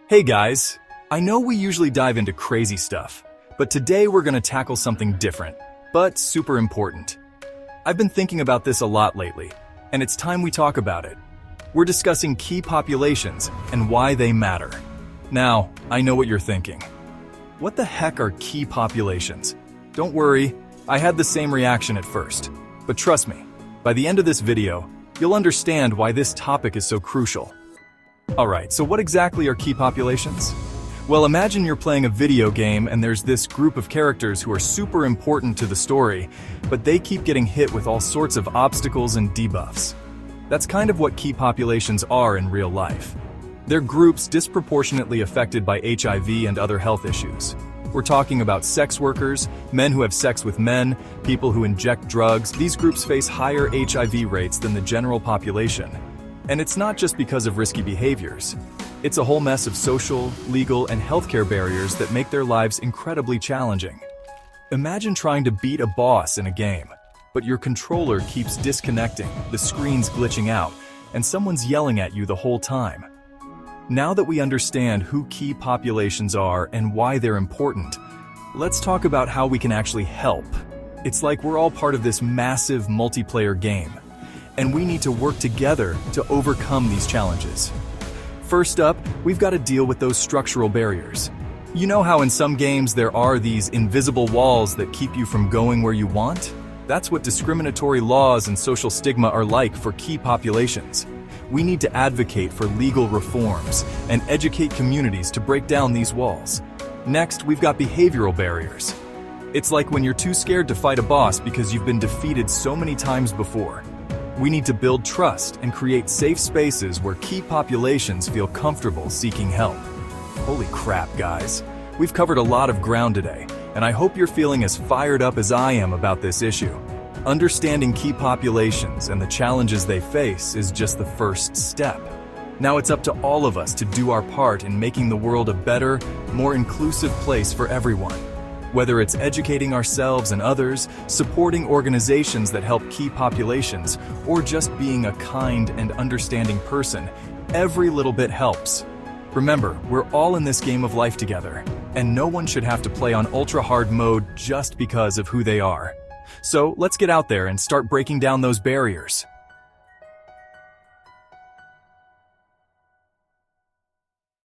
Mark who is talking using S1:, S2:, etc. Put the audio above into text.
S1: Hey guys, I know we usually dive into crazy stuff, but today we're going to tackle something different, but super important. I've been thinking about this a lot lately, and it's time we talk about it. We're discussing key populations and why they matter. Now, I know what you're thinking. What the heck are key populations? Don't worry, I had the same reaction at first. But trust me, by the end of this video, you'll understand why this topic is so crucial. Alright, so what exactly are key populations? Well, imagine you're playing a video game and there's this group of characters who are super important to the story, but they keep getting hit with all sorts of obstacles and debuffs. That's kind of what key populations are in real life. They're groups disproportionately affected by HIV and other health issues. We're talking about sex workers, men who have sex with men, people who inject drugs. These groups face higher HIV rates than the general population. And it's not just because of risky behaviors. It's a whole mess of social, legal, and healthcare barriers that make their lives incredibly challenging. Imagine trying to beat a boss in a game, but your controller keeps disconnecting, the screen's glitching out, and someone's yelling at you the whole time. Now that we understand who key populations are and why they're important, let's talk about how we can actually help. It's like we're all part of this massive multiplayer game, and we need to work together to overcome these challenges. First up, we've got to deal with those structural barriers. You know how in some games there are these invisible walls that keep you from going where you want? That's what discriminatory laws and social stigma are like for key populations. We need to advocate for legal reforms and educate communities to break down these walls. Next, we've got behavioral barriers. It's like when you're too scared to fight a boss because you've been defeated so many times before. We need to build trust and create safe spaces where key populations feel comfortable seeking help. Holy crap, guys. We've covered a lot of ground today, and I hope you're feeling as fired up as I am about this issue. Understanding key populations and the challenges they face is just the first step. Now it's up to all of us to do our part in making the world a better, more inclusive place for everyone. Whether it's educating ourselves and others, supporting organizations that help key populations, or just being a kind and understanding person, every little bit helps. Remember, we're all in this game of life together, and no one should have to play on ultra-hard mode just because of who they are. So let's get out there and start breaking down those barriers.